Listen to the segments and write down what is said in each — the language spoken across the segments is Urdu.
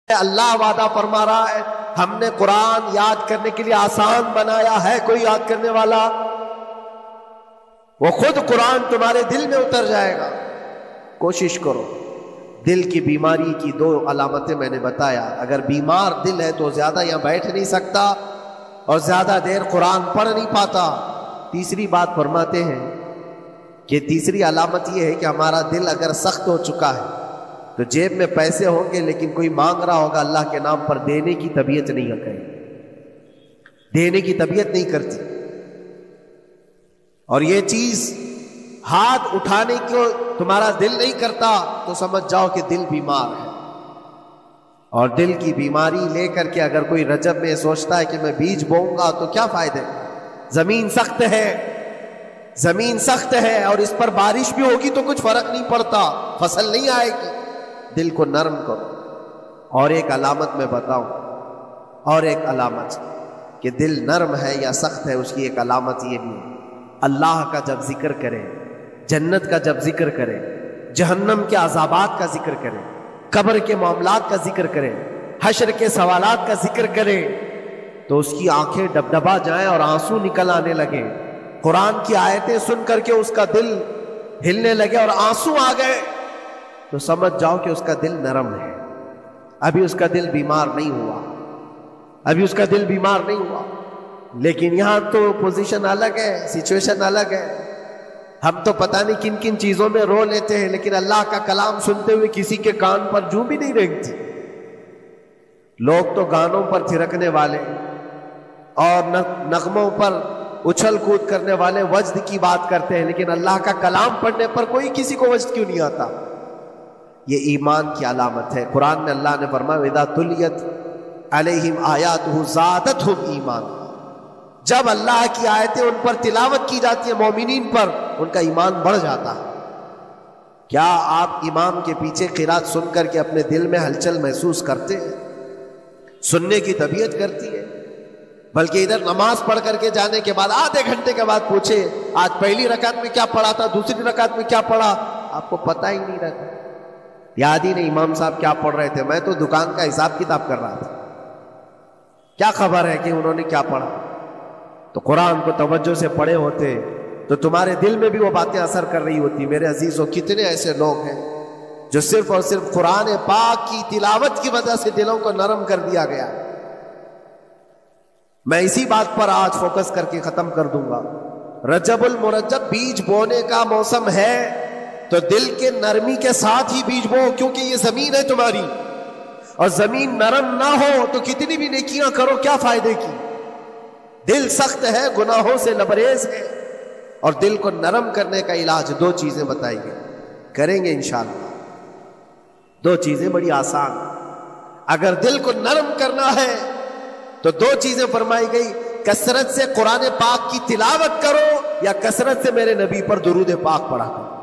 اللہ وعدہ فرما رہا ہے، ہم نے قرآن یاد کرنے کے لیے آسان بنایا ہے، کوئی یاد کرنے والا؟ وہ خود قرآن تمہارے دل میں اتر جائے گا۔ کوشش کرو۔ دل کی بیماری کی 2 علامتیں میں نے بتایا۔ اگر بیمار دل ہے تو زیادہ یہاں بیٹھ نہیں سکتا اور زیادہ دیر قرآن پڑھ نہیں پاتا۔ تیسری بات فرماتے ہیں کہ تیسری علامت یہ ہے کہ ہمارا دل اگر سخت ہو چکا ہے تو جیب میں پیسے ہوں گے لیکن کوئی مانگ رہا ہوگا اللہ کے نام پر، دینے کی طبیعت نہیں ہے، دینے کی طبیعت نہیں کرتی۔ اور یہ چیز ہاتھ اٹھانے کو تمہارا دل نہیں کرتا تو سمجھ جاؤ کہ دل بیمار ہے۔ اور دل کی بیماری لے کر کے اگر کوئی رجب میں سوچتا ہے کہ میں بیج بوؤں گا تو کیا فائدہ؟ زمین سخت ہے، زمین سخت ہے اور اس پر بارش بھی ہوگی تو کچھ فرق نہیں پڑتا، فصل نہیں آئے گی۔ دل کو نرم کرو۔ اور ایک علامت میں بتاؤں، اور ایک علامت کہ دل نرم ہے یا سخت ہے، اس کی ایک علامت یہ بھی ہے، اللہ کا جب ذکر کرے، جنت کا جب ذکر کرے، جہنم کے عذابات کا ذکر کرے، قبر کے معاملات کا ذکر کرے، حشر کے سوالات کا ذکر کرے تو اس کی آنکھیں ڈبڈبا جائیں اور آنسو نکل آنے لگے۔ قرآن کی آیتیں سن کر کے اس کا دل ہلنے لگے اور آنسو آ گئے تو سمجھ جاؤ کہ اس کا دل نرم ہے، ابھی اس کا دل بیمار نہیں ہوا، ابھی اس کا دل بیمار نہیں ہوا۔ لیکن یہاں تو پوزیشن الگ ہے، سچویشن الگ ہے۔ ہم تو پتہ نہیں کن کن چیزوں میں رو لیتے ہیں لیکن اللہ کا کلام سنتے ہوئے کسی کے کان پر جوں بھی نہیں رینگتی۔ لوگ تو گانوں پر تھرکنے والے اور نغموں پر اچھل کود کرنے والے وجد کی بات کرتے ہیں، لیکن اللہ کا کلام پڑھنے پر کوئی کسی کو وجد کیوں نہیں آتا؟ یہ ایمان کی علامت ہے۔ قرآن میں اللہ نے فرمایا وَإِذَا تُلِيَتْ عَلَيْهِمْ آيَاتُهُ زَادَتْهُمْ ایمانا، جب اللہ کی آیتیں ان پر تلاوت کی جاتی ہیں مومنین پر، ان کا ایمان بڑھ جاتا ہے۔ کیا آپ امام کے پیچھے قرات سن کر کے اپنے دل میں ہلچل محسوس کرتے ہیں؟ سننے کی طبیعت کرتی ہے؟ بلکہ ادھر نماز پڑھ کر کے جانے کے بعد آدھے گھنٹے کے بعد پوچھے آج پہلی رکعت میں کیا پڑھا تھا، دوسری رکعت میں کیا پڑھا، آپ کو پتہ ہی نہیں رہتا، یاد ہی نہیں امام صاحب کیا پڑھ رہے تھے، میں تو دکان کا حساب کتاب کر رہا تھا، کیا خبر ہے کہ انہوں نے کیا پڑھا؟ تو قرآن کو توجہ سے پڑھے ہوتے تو تمہارے دل میں بھی وہ باتیں اثر کر رہی ہوتی۔ میرے عزیزوں، کتنے ایسے لوگ ہیں جو صرف اور صرف قرآن پاک کی تلاوت کی وجہ سے دلوں کو نرم کر دیا گیا۔ میں اسی بات پر آج فوکس کر کے ختم کر دوں گا۔ رجب المرجب بیج بونے کا موسم ہے تو دل کے نرمی کے ساتھ ہی بیج بو، کیونکہ یہ زمین ہے تمہاری، اور زمین نرم نہ ہو تو کتنی بھی نیکیاں کرو کیا فائدے کی؟ دل سخت ہے، گناہوں سے لبریز ہے، اور دل کو نرم کرنے کا علاج 2 چیزیں بتائی گئی، کریں گے انشاءاللہ۔ 2 چیزیں بڑی آسان، اگر دل کو نرم کرنا ہے تو 2 چیزیں فرمائی گئی، کثرت سے قرآن پاک کی تلاوت کرو یا کثرت سے میرے نبی پر درود پاک پڑھا کرو۔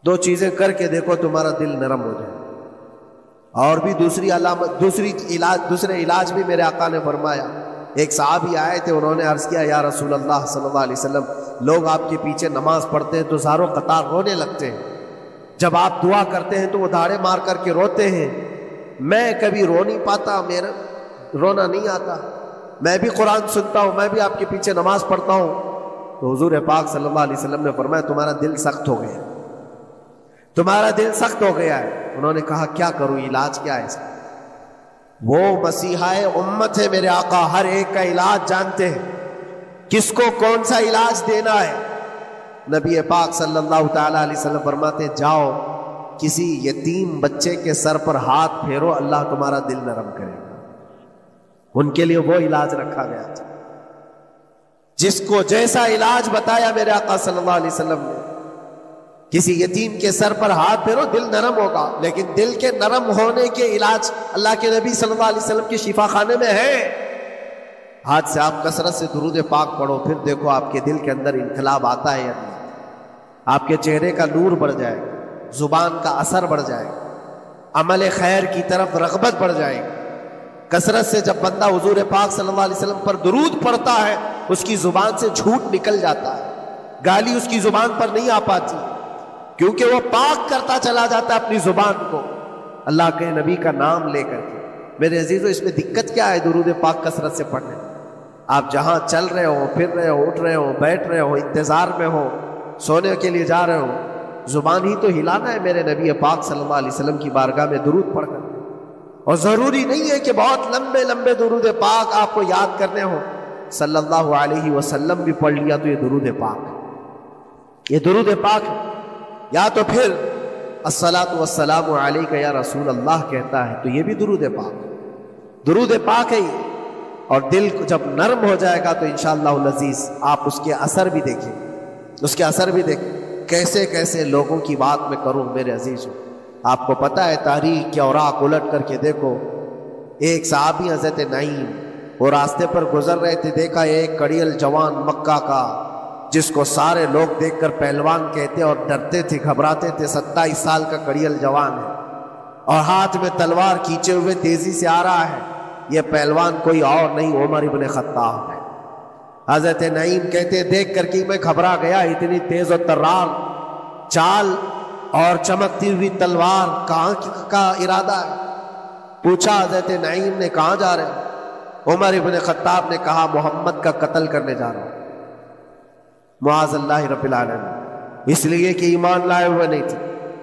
2 چیزیں کر کے دیکھو تمہارا دل نرم ہو جائے۔ اور بھی دوسری علامت، دوسرے علاج بھی میرے آقا نے فرمایا۔ ایک صحابی آئے تھے، انہوں نے عرض کیا یا رسول اللہ صلی اللہ علیہ وسلم، لوگ آپ کے پیچھے نماز پڑھتے ہیں تو زاروں قطار رونے لگتے ہیں، جب آپ دعا کرتے ہیں تو وہ دھاڑے مار کر کے روتے ہیں، میں کبھی رو نہیں پاتا، میرا رونا نہیں آتا، میں بھی قرآن سنتا ہوں، میں بھی آپ کے پیچھے نماز پڑھتا ہوں۔ تو حضور پاک صلی اللہ علیہ وسلم نے فرمایا تمہارا دل سخت ہو گیا، تمہارا دل سخت ہو گیا ہے۔ انہوں نے کہا کیا کروں، علاج کیا ہے اس کا؟ وہ مسیحا امت ہے میرے آقا، ہر ایک کا علاج جانتے ہیں، کس کو کون سا علاج دینا ہے۔ نبی پاک صلی اللہ تعالی علیہ وسلم فرماتے ہیں جاؤ کسی یتیم بچے کے سر پر ہاتھ پھیرو، اللہ تمہارا دل نرم کرے گا۔ ان کے لیے وہ علاج رکھا گیا تھا، جس کو جیسا علاج بتایا میرے آقا صلی اللہ علیہ وسلم نے، کسی یتیم کے سر پر ہاتھ پھیرو دل نرم ہوگا۔ لیکن دل کے نرم ہونے کے علاج اللہ کے نبی صلی اللہ علیہ وسلم کے شفا خانے میں ہے۔ ہاتھ سے آپ کثرت سے درود پاک پڑھو، پھر دیکھو آپ کے دل کے اندر انقلاب آتا ہے یا نہیں، آپ کے چہرے کا نور بڑھ جائے گا، زبان کا اثر بڑھ جائے گا، عمل خیر کی طرف رغبت بڑھ جائے گی۔ کثرت سے جب بندہ حضور پاک صلی اللہ علیہ وسلم پر درود پڑھتا ہے اس کی زبان سے جھوٹ نکل جاتا ہے، گالی اس کی زبان پر نہیں آ پاتی، کیونکہ وہ پاک کرتا چلا جاتا ہے اپنی زبان کو۔ اللہ کے نبی کا نام لے کر کے۔ میرے عزیزو اس میں دقت کیا ہے درود پاک کثرت سے پڑھنے؟ آپ جہاں چل رہے ہو، پھر رہے ہو، اٹھ رہے ہو، بیٹھ رہے ہو، انتظار میں ہو، سونے کے لیے جا رہے ہو، زبان ہی تو ہلانا ہے میرے نبی پاک صلی اللہ علیہ وسلم کی بارگاہ میں درود پڑھ کر۔ اور ضروری نہیں ہے کہ بہت لمبے لمبے درود پاک آپ کو یاد کرنے ہو، صلی اللہ علیہ وسلم بھی پڑھ لیا تو یہ درود پاک ہے، یہ درود پاک ہے۔ یا تو پھر الصلاۃ والسلام علیک یا رسول اللہ کہتا ہے تو یہ بھی درود پاک ہے، درود پاک ہے یہ۔ اور دل جب نرم ہو جائے گا تو انشاءاللہ العزیز آپ اس کے اثر بھی دیکھیں، اس کے اثر بھی دیکھیں۔ کیسے کیسے لوگوں کی بات میں کروں میرے عزیزوں، آپ کو پتہ ہے تاریخ کے اوراق الٹ کر کے دیکھو، ایک صحابی حضرت نعیم وہ راستے پر گزر رہے تھے، دیکھا ایک کڑیل جوان مکہ کا جس کو سارے لوگ دیکھ کر پہلوان کہتے اور ڈرتے تھے، گھبراتے تھے، 27 سال کا کڑیل جوان ہے اور ہاتھ میں تلوار کھینچے ہوئے تیزی سے آ رہا ہے، یہ پہلوان کوئی اور نہیں عمر ابن خطاب ہے۔ حضرت نعیم کہتے دیکھ کر کے میں گھبرا گیا، اتنی تیز و ترار چال اور چمکتی ہوئی تلوار، کہاں کا ارادہ ہے؟ پوچھا حضرت نعیم نے کہاں جا رہے؟ عمر ابن خطاب نے کہا محمد کا قتل کرنے جا رہا ہوں، معاذ اللہ رب العالمین، اس لیے کہ ایمان لائے ہوئے نہیں تھے۔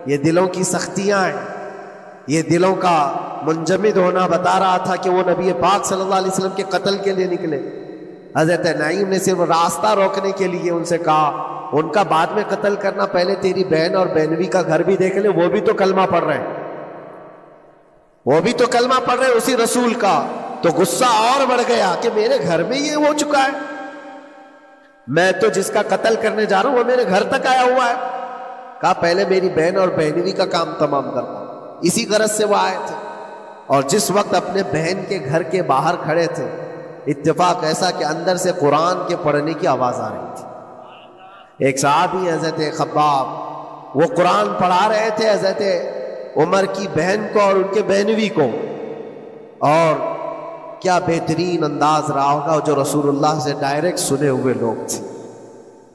یہ دلوں کی سختیاں ہیں، یہ دلوں کا منجمد ہونا بتا رہا تھا کہ وہ نبی پاک صلی اللہ علیہ وسلم کے قتل کے لیے نکلے۔ حضرت نعیم نے صرف راستہ روکنے کے لیے ان سے کہا ان کا بعد میں قتل کرنا، پہلے تیری بہن اور بہنوی کا گھر بھی دیکھ لے، وہ بھی تو کلمہ پڑھ رہے ہیں، وہ بھی تو کلمہ پڑھ رہے ہیں اسی رسول کا۔ تو غصہ اور بڑھ گیا کہ میرے گھر میں یہ ہو چکا ہے، میں تو جس کا قتل کرنے جا رہا ہوں وہ میرے گھر تک آیا ہوا ہے۔ کہا پہلے میری بہن اور بہنوی کا کام تمام کرتا ہوں، اسی غرض سے وہ آئے تھے۔ اور جس وقت اپنے بہن کے گھر کے باہر کھڑے تھے، اتفاق ایسا کہ اندر سے قرآن کے پڑھنے کی آواز آ رہی تھی۔ ایک صحابی حضرت خباب وہ قرآن پڑھا رہے تھے حضرت عمر کی بہن کو اور ان کے بہنوی کو، اور کیا بہترین انداز رہا ہوگا جو رسول اللہ سے ڈائریکٹ سنے ہوئے لوگ تھے،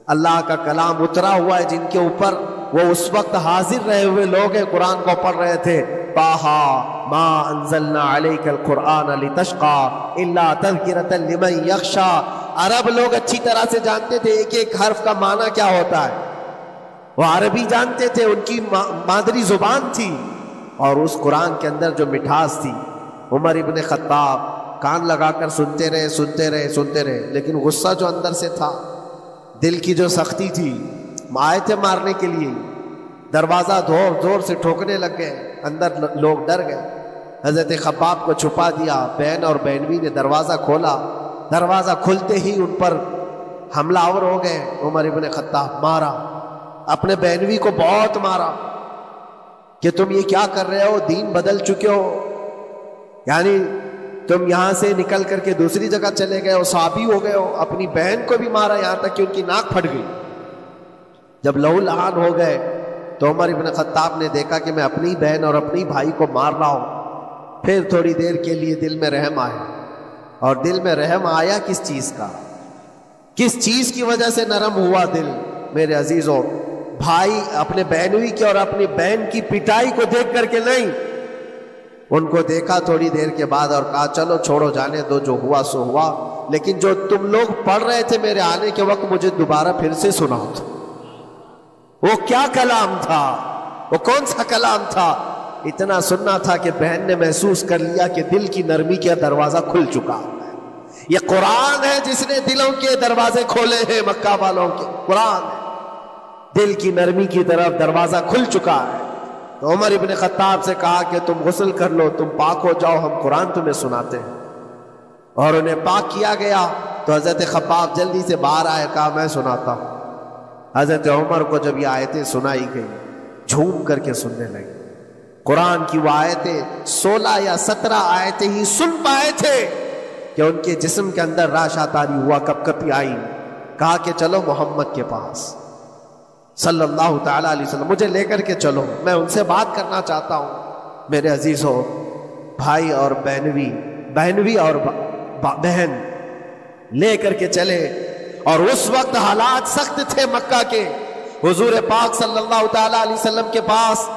اللہ کا کلام اترا ہوا ہے جن کے اوپر، وہ اس وقت حاضر رہے ہوئے لوگ ہیں، قرآن کو پڑھ رہے تھے۔ طٰہٰ ما انزلنا علیک القرآن لتشقی الا تذکرۃ لمن یخشی۔ عرب لوگ اچھی طرح سے جانتے تھے ایک ایک حرف کا معنی کیا ہوتا ہے، وہ عربی جانتے تھے، ان کی مادری زبان تھی، اور اس قرآن کے اندر جو مٹھاس تھی، عمر ابن خطاب کان لگا کر سنتے رہے سنتے رہے سنتے رہے، لیکن غصہ جو اندر سے تھا، دل کی جو سختی تھی، آئے تھے مارنے کے لیے، دروازہ زور زور سے ٹھوکنے لگ گئے، اندر لوگ ڈر گئے، حضرت خباب کو چھپا دیا، بہن اور بہنوی نے دروازہ کھولا، دروازہ کھلتے ہی ان پر حملہ آور ہو گئے۔ عمر ابن خطاب مارا، اپنے بہنوی کو بہت مارا کہ تم یہ کیا کر رہے ہو، دین بدل چکے ہو، یعنی تم یہاں سے نکل کر کے دوسری جگہ چلے گئے ہو، صحابی ہو گئے ہو۔ اپنی بہن کو بھی مارا، یہاں تک کہ ان کی ناک پھٹ گئی۔ جب لہو لہان ہو گئے تو عمر ابن خطاب نے دیکھا کہ میں اپنی بہن اور اپنی بھائی کو مار رہا ہوں، پھر تھوڑی دیر کے لیے دل میں رحم آیا، اور دل میں رحم آیا کس چیز کا، کس چیز کی وجہ سے نرم ہوا دل میرے عزیزوں؟ بھائی اپنے بہنوی کی اور اپنی بہن کی پٹائی کو دیکھ کر کے نہیں، ان کو دیکھا تھوڑی دیر کے بعد اور کہا چلو چھوڑو جانے دو، جو ہوا سو ہوا، لیکن جو تم لوگ پڑھ رہے تھے میرے آنے کے وقت مجھے دوبارہ پھر سے سناؤ تو۔ وہ کیا کلام تھا، وہ کون سا کلام تھا؟ اتنا سننا تھا کہ بہن نے محسوس کر لیا کہ دل کی نرمی کا دروازہ کھل چکا ہے۔ یہ قرآن ہے جس نے دلوں کے دروازے کھولے ہیں، مکہ والوں کے قرآن ہے، دل کی نرمی کی طرف دروازہ کھل چکا ہے۔ تو عمر ابن خطاب سے کہا کہ تم غسل کر لو، تم پاک ہو جاؤ، ہم قرآن تمہیں سناتے ہیں، اور انہیں پاک کیا گیا۔ تو حضرت خباب جلدی سے باہر آئے، کہا میں سناتا ہوں۔ حضرت عمر کو جب یہ آیتیں سنائی گئی جھوم کر کے سننے لگے۔ قرآن کی وہ آیتیں 16 یا 17 آیتیں ہی سن پائے تھے کہ ان کے جسم کے اندر راشا تاری ہوا، کپ کپی آئی۔ کہا کہ چلو محمد کے پاس صلی اللہ تعالیٰ علیہ وسلم، مجھے لے کر کے چلو، میں ان سے بات کرنا چاہتا ہوں۔ میرے عزیزو، بھائی اور بہنوی اور بہن لے کر کے چلے، اور اس وقت حالات سخت تھے مکہ کے۔ حضور پاک صلی اللہ تعالیٰ علیہ وسلم کے پاس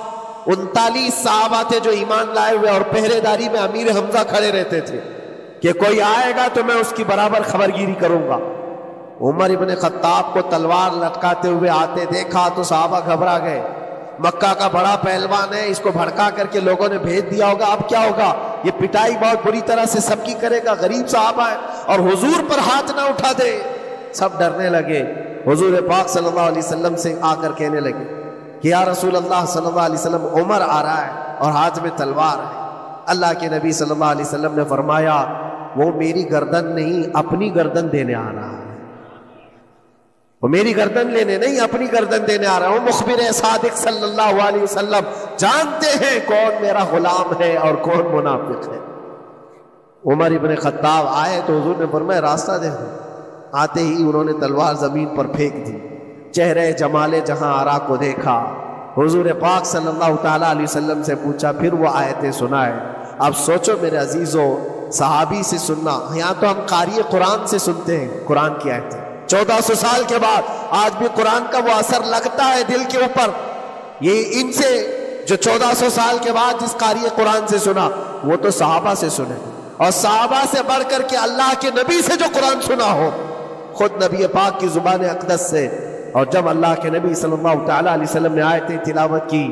39 صحابہ تھے جو ایمان لائے ہوئے، اور پہرے داری میں امیر حمزہ کھڑے رہتے تھے کہ کوئی آئے گا تو میں اس کی برابر خبرگیری کروں گا۔ عمر ابن خطاب کو تلوار لٹکاتے ہوئے آتے دیکھا تو صحابہ گھبرا گئے، مکہ کا بڑا پہلوان ہے، اس کو بھڑکا کر کے لوگوں نے بھیج دیا ہوگا، اب کیا ہوگا، یہ پٹائی بہت بری طرح سے سب کی کرے گا، غریب صحابہ ہے اور حضور پر ہاتھ نہ اٹھا دے۔ سب ڈرنے لگے۔ حضور پاک صلی اللہ علیہ وسلم سے آ کر کہنے لگے کہ یا رسول اللہ صلی اللہ علیہ وسلم، عمر آ رہا ہے اور ہاتھ میں تلوار ہے۔ اللہ کے نبی صلی اللہ علیہ وسلم نے فرمایا وہ میری گردن نہیں، اپنی گردن دینے آ رہا ہے، وہ میری گردن لینے نہیں، اپنی گردن دینے آ رہا ہے۔ وہ مخبر صادق صلی اللہ علیہ وسلم جانتے ہیں کون میرا غلام ہے اور کون منافق ہے۔ عمر ابن خطاب آئے تو حضور نے فرمایا راستہ دیکھو۔ آتے ہی انہوں نے تلوار زمین پر پھینک دی۔ چہرے جمال جہاں آرا کو دیکھا۔ حضور پاک صلی اللہ تعالیٰ علیہ وسلم سے پوچھا، پھر وہ آیتیں سنائے۔ اب سوچو میرے عزیزو، صحابی سے سننا، یہاں تو ہم قاری قرآن سے سنتے ہیں قرآن کی آیتیں، 1400 سال کے بعد آج بھی قرآن کا وہ اثر لگتا ہے دل کے اوپر۔ یہ ان سے جو 1400 سال کے بعد جس قاری قرآن سے سنا وہ تو صحابہ سے سنے، اور صحابہ سے بڑھ کر کے اللہ کے نبی سے جو قرآن سنا ہو، خود نبی پاک کی زبان اقدس سے۔ اور جب اللہ کے نبی صلی اللہ تعالیٰ علیہ وسلم نے آیتیں تلاوت کی،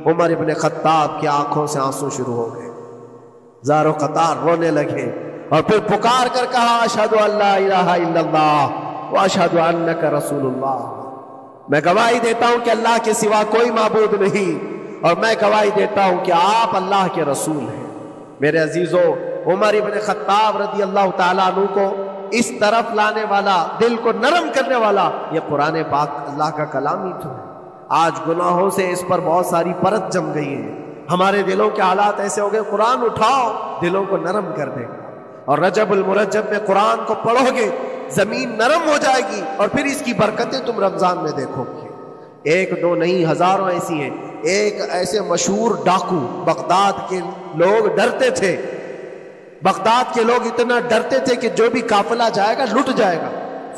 عمر ابن خطاب کی آنکھوں سے آنسو شروع ہو گئے، زار و قطار رونے لگے، اور پھر پکار کر کہا اشہد ان لا الہ الا اللہ واشہد انک رسول اللہ، میں گواہی دیتا ہوں کہ اللہ کے سوا کوئی معبود نہیں، اور میں گواہی دیتا ہوں کہ آپ اللہ کے رسول ہیں۔ میرے عزیزو، عمر ابن خطاب رضی اللہ تعالیٰ عنہ کو اس طرف لانے والا، دل کو نرم کرنے والا، یہ قرآن پاک اللہ کا کلام ہی تو ہے۔ آج گناہوں سے اس پر بہت ساری پرت جم گئی ہے، ہمارے دلوں کے حالات ایسے ہو گئے، قرآن اٹھاؤ دلوں کو نرم کر دے گا، اور رجب المرجب میں قرآن کو پڑھو گے زمین نرم ہو جائے گی، اور پھر اس کی برکتیں تم رمضان میں دیکھو گے۔ ایک دو نہیں، ہزاروں ایسی ہیں۔ ایک ایسے مشہور ڈاکو، بغداد کے لوگ ڈرتے تھے، بغداد کے لوگ اتنا ڈرتے تھے کہ جو بھی قافلہ جائے گا لٹ جائے گا۔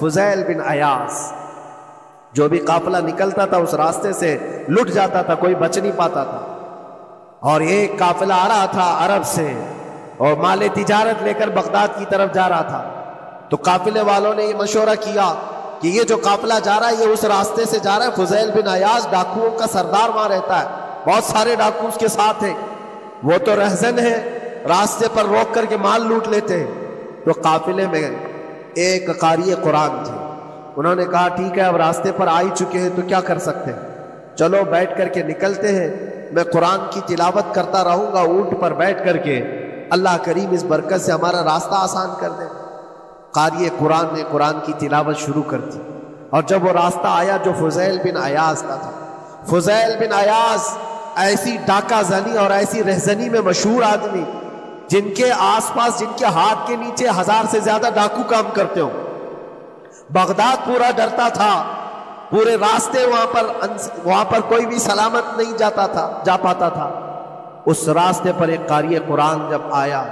فضیل بن عیاض، جو بھی قافلہ نکلتا تھا اس راستے سے لٹ جاتا تھا، کوئی بچ نہیں پاتا تھا۔ اور ایک قافلہ آ رہا تھا عرب سے، اور مال تجارت لے کر بغداد کی طرف جا رہا تھا، تو قافلے والوں نے یہ مشورہ کیا کہ یہ جو قافلہ جا رہا ہے یہ اس راستے سے جا رہا ہے، فضیل بن عیاض ڈاکوؤں کا سردار وہاں رہتا ہے، بہت سارے ڈاکو اس کے ساتھ ہیں، وہ تو رہزن ہے، راستے پر روک کر کے مال لوٹ لیتے ہیں۔ تو قافلے میں ایک قاری قرآن تھے، انہوں نے کہا ٹھیک ہے اب راستے پر آ ہی چکے ہیں تو کیا کر سکتے ہیں، چلو بیٹھ کر کے نکلتے ہیں، میں قرآن کی تلاوت کرتا رہوں گا اونٹ پر بیٹھ کر کے، اللہ کریم اس برکت سے ہمارا راستہ آسان کر دے۔ قاری قرآن نے قرآن کی تلاوت شروع کر دی، اور جب وہ راستہ آیا جو فضیل بن عیاض کا تھا، فضیل بن عیاض ایسی ڈاکہ زنی اور ایسی رہزنی میں مشہور آدمی، جن کے آس پاس، جن کے ہاتھ کے نیچے 1000 سے زیادہ ڈاکو کام کرتے ہو، بغداد پورا ڈرتا تھا، پورے راستے وہاں پر کوئی بھی سلامت نہیں جا پاتا تھا۔ اس راستے پر ایک قاری قرآن جب آیا،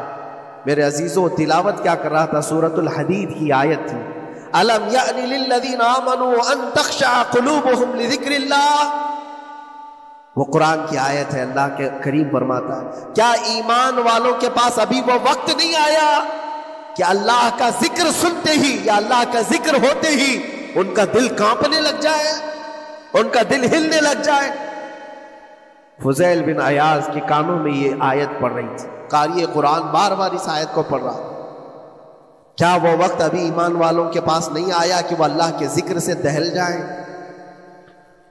میرے عزیزوں تلاوت کیا کر رہا تھا، سورۃ الحدید کی آیت تھی، الم یأن للذین آمنوا ان تخشع قلوبهم لذکر اللہ، وہ قرآن کی آیت ہے۔ اللہ کے کریم فرماتا ہے کیا ایمان والوں کے پاس ابھی وہ وقت نہیں آیا کہ اللہ کا ذکر سنتے ہی یا اللہ کا ذکر ہوتے ہی ان کا دل کانپنے لگ جائے، ان کا دل ہلنے لگ جائے۔ فضیل بن عیاض کے کانوں میں یہ آیت پڑھ رہی تھی، قاری قرآن بار بار اس آیت کو پڑھ رہا، کیا وہ وقت ابھی ایمان والوں کے پاس نہیں آیا کہ وہ اللہ کے ذکر سے دہل جائیں؟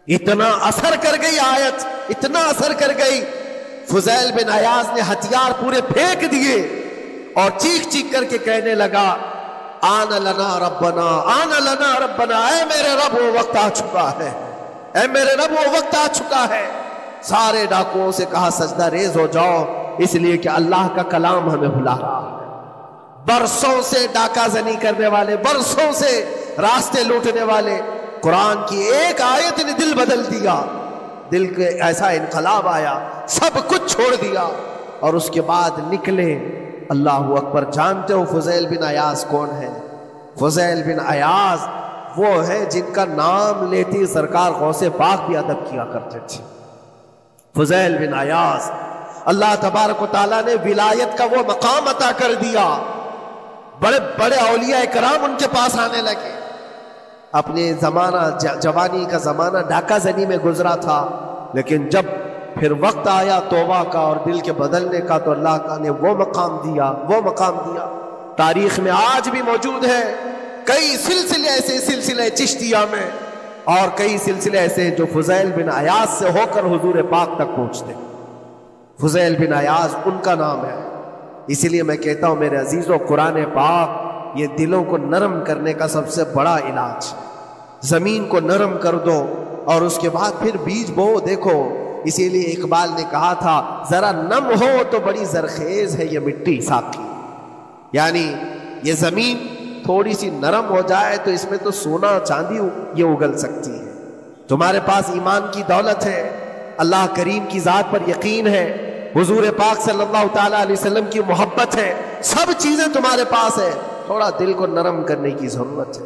اتنا اثر کر گئی آیت، اتنا اثر کر گئی، فضیل بن عیاض نے ہتھیار پورے پھینک دیے اور چیخ چیخ کر کے کہنے لگا آن لنا ربنا، آن لنا ربنا، اے میرے رب وہ وقت آ چکا ہے، اے میرے رب وہ وقت آ چکا ہے۔ سارے ڈاکوؤں سے کہا سجدہ ریز ہو جاؤ، اس لیے کہ اللہ کا کلام ہمیں بلا رہا ہے۔ برسوں سے ڈاکہ زنی کرنے والے، برسوں سے راستے لوٹنے والے، قرآن کی ایک آیت نے دل بدل دیا، دل کے ایسا انقلاب آیا، سب کچھ چھوڑ دیا، اور اس کے بعد نکلے۔ اللہ اکبر۔ جانتے ہو فضیل بن عیاض کون ہے؟ فضیل بن عیاض وہ ہے جن کا نام لیتی سرکار غوث پاک بھی ادب کیا کرتے تھے۔ فضیل بن عیاض، اللہ تبارک و تعالیٰ نے ولایت کا وہ مقام عطا کر دیا، بڑے بڑے اولیاء کرام ان کے پاس آنے لگے۔ اپنے زمانہ جوانی کا زمانہ ڈاکہ زنی میں گزرا تھا، لیکن جب پھر وقت آیا توبہ کا اور دل کے بدلنے کا تو اللہ نے وہ مقام دیا۔ تاریخ میں آج بھی موجود ہے کئی سلسلے ایسے، سلسلے چشتیہ میں، اور کئی سلسلے ایسے جو فضیل بن عیاض سے ہو کر حضور پاک تک پہنچتے۔ فضیل بن عیاض ان کا نام ہے۔ اسی لیے میں کہتا ہوں میرے عزیزوں، قرآن پاک یہ دلوں کو نرم کرنے کا سب سے بڑا علاج۔ زمین کو نرم کر دو اور اس کے بعد پھر بیج بو۔ دیکھو اسی لیے اقبال نے کہا تھا ذرا نم ہو تو بڑی زرخیز ہے یہ مٹی ساقی، یعنی یہ زمین تھوڑی سی نرم ہو جائے تو اس میں تو سونا چاندی یہ اگل سکتی ہے۔ تمہارے پاس ایمان کی دولت ہے، اللہ کریم کی ذات پر یقین ہے، حضور پاک صلی اللہ تعالیٰ علیہ وسلم کی محبت ہے، سب چیزیں تمہارے پاس ہے، تھوڑا دل کو نرم کرنے کی ضرورت ہے۔